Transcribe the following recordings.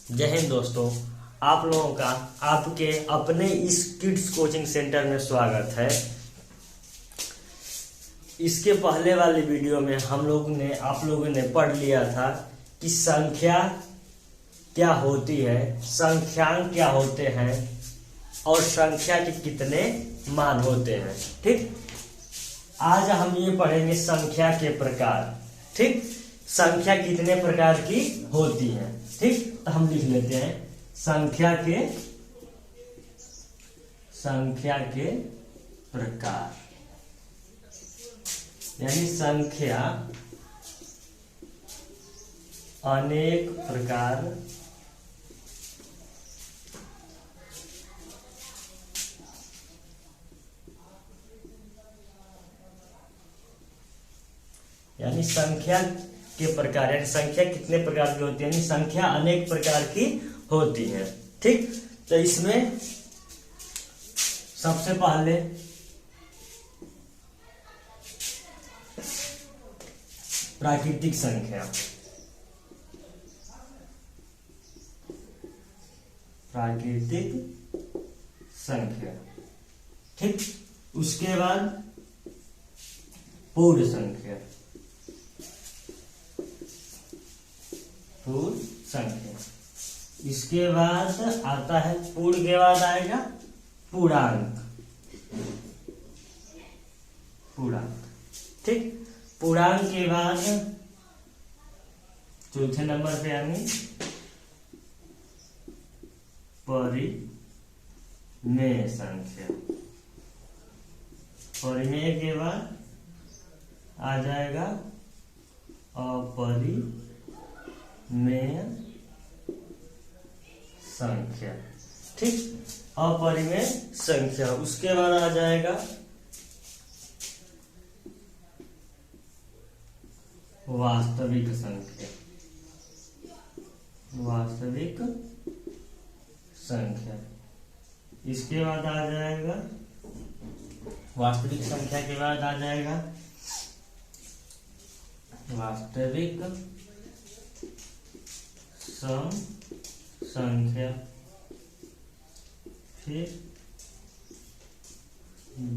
जय हिंद दोस्तों, आप लोगों का आपके अपने इस किड्स कोचिंग सेंटर में स्वागत है। इसके पहले वाली वीडियो में आप लोगों ने पढ़ लिया था कि संख्या क्या होती है, संख्यांक क्या होते हैं और संख्या के कितने मान होते हैं। ठीक, आज हम ये पढ़ेंगे संख्या के प्रकार। ठीक, संख्या कितने प्रकार की होती है। ठीक, तो हम लिख लेते हैं संख्या के प्रकार, यानी संख्या अनेक प्रकार यानी संख्या के प्रकार, यानी संख्या कितने प्रकार की होती है, यानी संख्या अनेक प्रकार की होती है। ठीक, तो इसमें सबसे पहले प्राकृतिक संख्या, ठीक, उसके बाद पूर्ण संख्या, इसके बाद आता है पूर्ण के बाद आएगा पूर्णांक। ठीक, पूर्णांक के बाद चौथे नंबर पे यानी परिमेय संख्या। परिमेय के बाद आ जाएगा अपरिमेय संख्या। ठीक, अपरिमेय संख्या। उसके बाद आ जाएगा वास्तविक संख्या। इसके बाद आ जाएगा वास्तविक संख्या के बाद आ जाएगा वास्तविक सम संख्या, फिर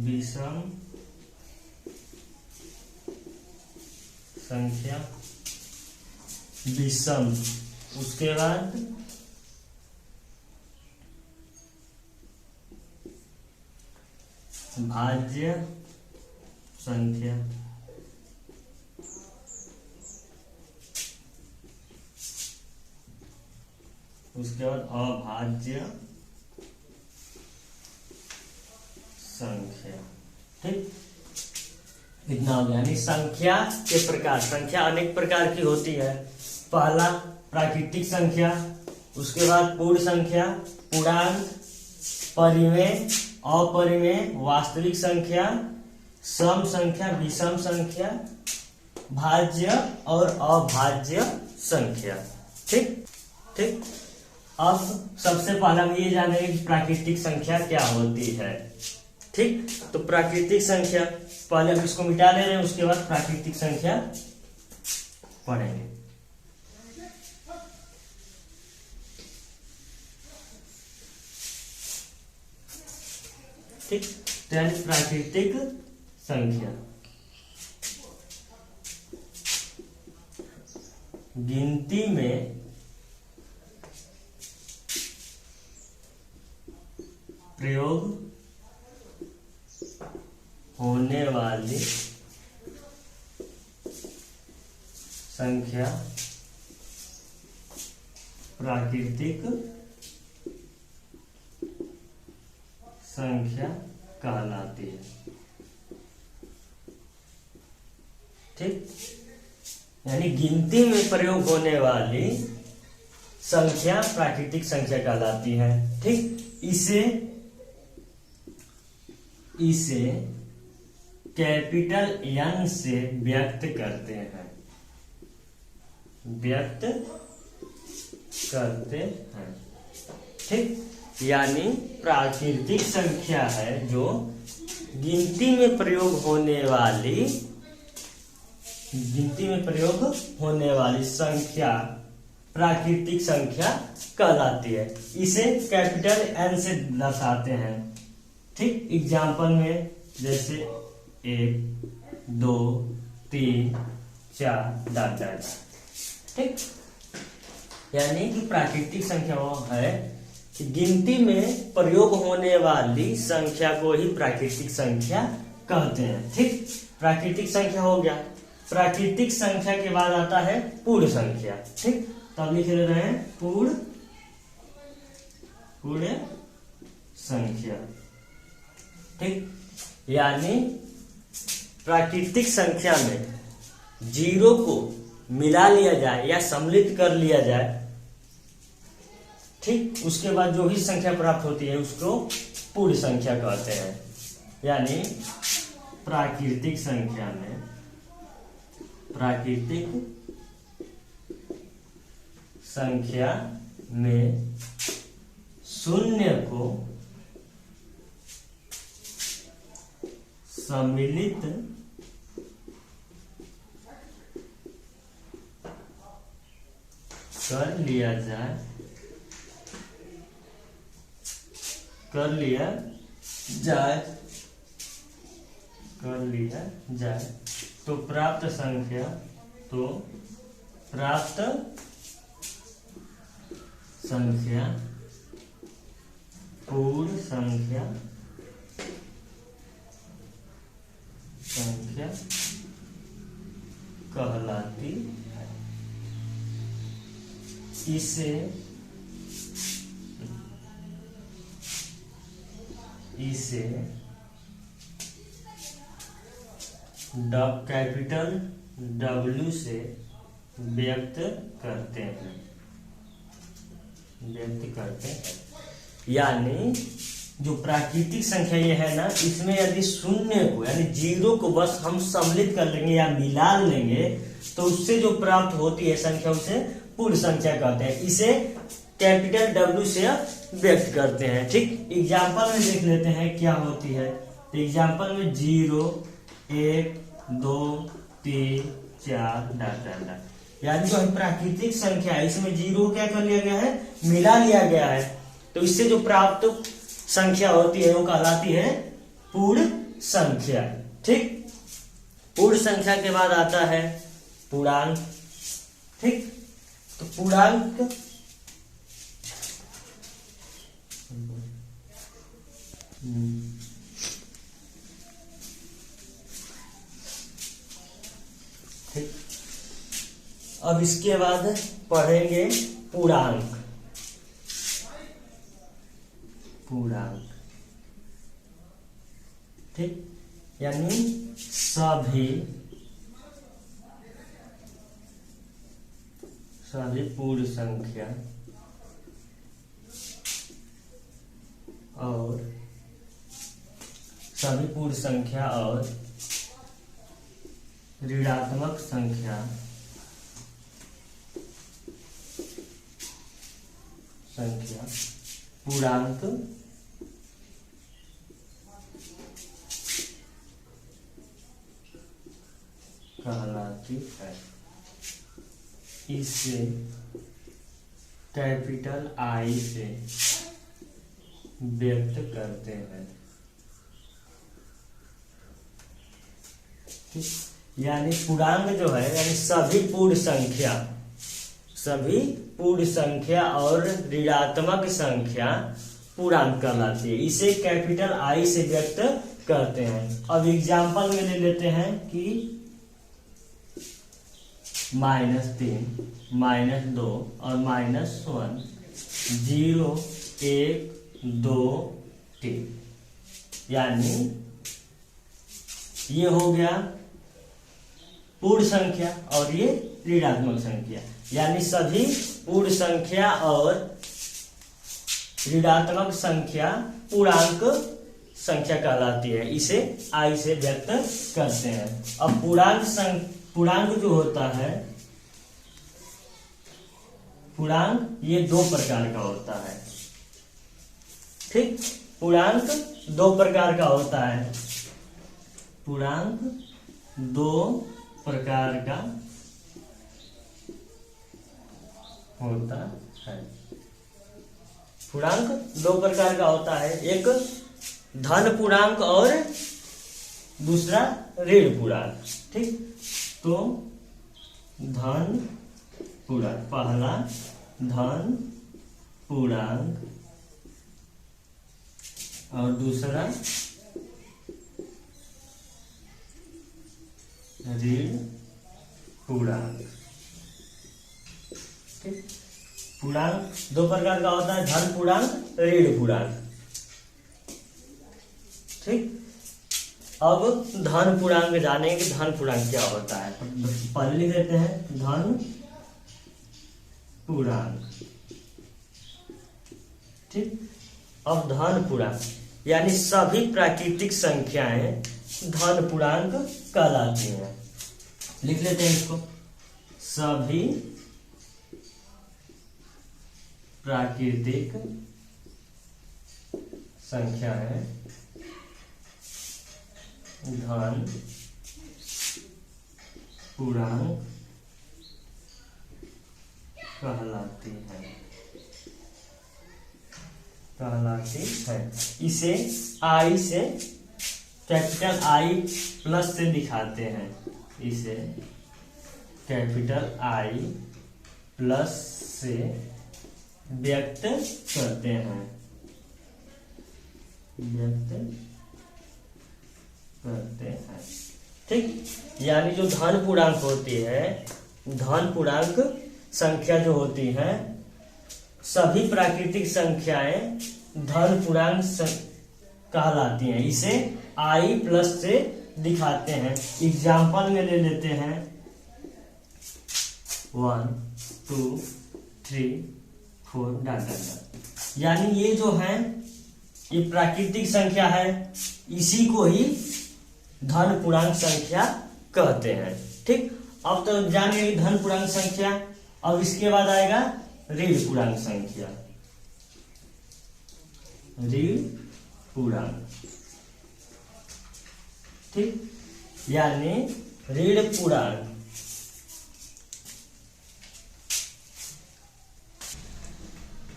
विषम संख्या, उसके बाद भाज्य संख्या, उसके बाद अभाज्य संख्या। ठीक, इतना हो गया। यानी संख्या के प्रकार, संख्या अनेक प्रकार की होती है। पहला प्राकृतिक संख्या, उसके बाद पूर्ण संख्या, पूर्णांक, परिमेय, अपरिमेय, वास्तविक संख्या, सम संख्या, विषम संख्या, भाज्य और अभाज्य संख्या। ठीक, अब सबसे पहले हम ये जानेंगे कि प्राकृतिक संख्या क्या होती है। ठीक, तो प्राकृतिक संख्या पहले हम इसको मिटा ले रहे हैं, उसके बाद प्राकृतिक संख्या पढ़ेंगे। ठीक, तो यानी प्राकृतिक संख्या गिनती में प्रयोग होने वाली संख्या प्राकृतिक संख्या कहलाती है। ठीक, यानी गिनती में प्रयोग होने वाली संख्या प्राकृतिक संख्या कहलाती है। ठीक, इसे कैपिटल एन से व्यक्त करते हैं। ठीक, यानी प्राकृतिक संख्या है जो गिनती में प्रयोग होने वाली संख्या प्राकृतिक संख्या कहलाती है। इसे कैपिटल एन से दर्शाते हैं। ठीक, एग्जाम्पल में जैसे 1 2 3 4 डॉट डॉट। ठीक, यानी कि प्राकृतिक संख्या वो है कि गिनती में प्रयोग होने वाली संख्या को ही प्राकृतिक संख्या कहते हैं। ठीक, प्राकृतिक संख्या हो गया। प्राकृतिक संख्या के बाद आता है पूर्ण संख्या। ठीक, तो अब लिख रहे हैं पूर्ण संख्या। ठीक, यानी प्राकृतिक संख्या में जीरो को मिला लिया जाए या सम्मिलित कर लिया जाए। ठीक, उसके बाद जो भी संख्या प्राप्त होती है उसको पूर्ण संख्या कहते हैं। यानी प्राकृतिक संख्या में शून्य को सम्मिलित कर लिया जाए तो प्राप्त संख्या पूर्ण संख्या कहलाती है। इसे कैपिटल W से व्यक्त करते हैं। यानी जो प्राकृतिक संख्या ये है ना, इसमें यदि शून्य को यानी जीरो को बस हम सम्मिलित कर लेंगे या मिला लेंगे तो उससे जो प्राप्त होती है संख्या उसे पूर्ण संख्या कहते हैं। इसे कैपिटल W से व्यक्त करते हैं। ठीक, एग्जाम्पल में देख लेते हैं क्या होती है। तो एग्जाम्पल में 0 1 2 3 4 डॉट डॉट डॉट। यानी जो है प्राकृतिक संख्या है इसमें जीरो क्या कर लिया गया है, मिला लिया गया है। तो इससे जो प्राप्त संख्या होती है वो कहलाती है पूर्ण संख्या। ठीक, पूर्ण संख्या के बाद आता है पूर्णांक। ठीक, तो पूर्णांक ठीक, अब इसके बाद पढ़ेंगे पूर्णांक। ठीक, यानी सभी पूर्ण संख्या और ऋणात्मक संख्या पूर्णांक कहलाती है। इसे कैपिटल I से व्यक्त करते हैं। ठीक, यानी पूर्णांक जो है यानी सभी पूर्ण संख्या और ऋणात्मक संख्या पूर्णांक कहलाती है। इसे कैपिटल I से व्यक्त करते हैं। अब एग्जाम्पल में ले लेते हैं कि -3 -2 और -1 0 1 2 3। यानी ये हो गया पूर्ण संख्या और ये ऋणात्मक संख्या। यानी सभी पूर्ण संख्या और ऋणात्मक संख्या पूर्णांक संख्या कहलाती है। इसे I से व्यक्त करते हैं। अब पूर्णांक जो होता है, पूर्णांक ये दो प्रकार का होता है। ठीक, पूर्णांक दो प्रकार का होता है। पूर्णांक दो प्रकार का होता है। पूर्णांक दो प्रकार का होता है, एक धन पूर्णांक और दूसरा ऋण पूर्णांक। ठीक, तो धन पूर्णांक, पहला धन पूर्णांक और दूसरा ऋण पूर्णांक। ठीक, पूर्णांक दो प्रकार का होता है, धन पूर्णांक, ऋण पूर्णांक। ठीक, अब धन पूर्णांक जानेंगे कि धन पूर्णांक क्या होता है। पहले लिख देते हैं धन पूर्णांक। ठीक, अब धन पूर्णांक यानी सभी प्राकृतिक संख्याएं धन पूर्णांक कहलाती हैं। लिख लेते हैं इसको, सभी प्राकृतिक संख्याएं धन पूर्णांक कहलाती है। इसे आई से, कैपिटल आई प्लस से दिखाते हैं। इसे कैपिटल आई प्लस से व्यक्त करते हैं, ठीक, यानी जो धन पूर्णांक होती है, धन पूर्णांक संख्या जो होती है, सभी प्राकृतिक संख्याएं धन पूर्णांक कहलाती हैं। इसे आई प्लस से दिखाते हैं। एग्जाम्पल में ले लेते हैं 1 2 3 4 डाटा। यानी ये जो है ये प्राकृतिक संख्या है, इसी को ही धन पूर्णांक संख्या कहते हैं। ठीक, अब तो जानिए धन पूर्णांक संख्या। अब इसके बाद आएगा ऋण पूर्णांक संख्या, ऋण पूर्णांक। ठीक, यानी ऋण पूर्णांक,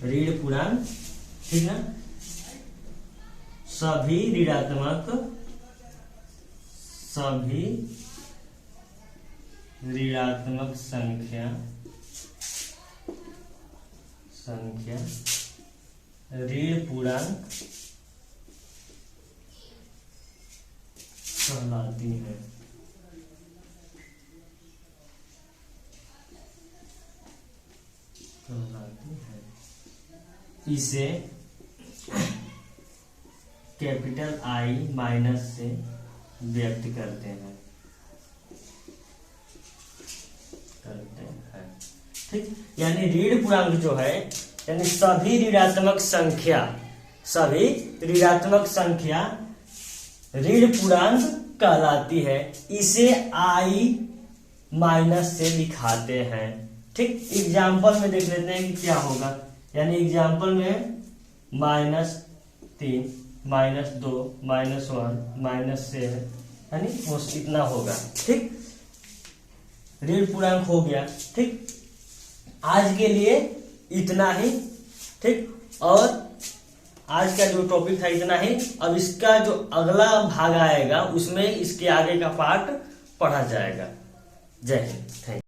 ऋण पूर्णांक, ठीक ना, सभी ऋणात्मक संख्या ऋण पूर्णांक कहलाती है। इसे कैपिटल आई माइनस से व्यक्त करते हैं। ठीक, यानी ऋण पूर्णांक जो है, यानी सभी ऋणात्मक संख्या ऋण पूर्णांक कहलाती है। इसे आई माइनस से दिखाते हैं। ठीक, एग्जाम्पल में देख लेते हैं कि क्या होगा। यानी एग्जाम्पल में -3 -2 -1 -7 यानी इतना होगा। ठीक, ऋण पूर्णांक हो गया। ठीक, आज के लिए इतना ही। ठीक, और आज का जो टॉपिक था इतना ही। अब इसका जो अगला भाग आएगा उसमें इसके आगे का पार्ट पढ़ा जाएगा। जय हिंद, थैंक यू।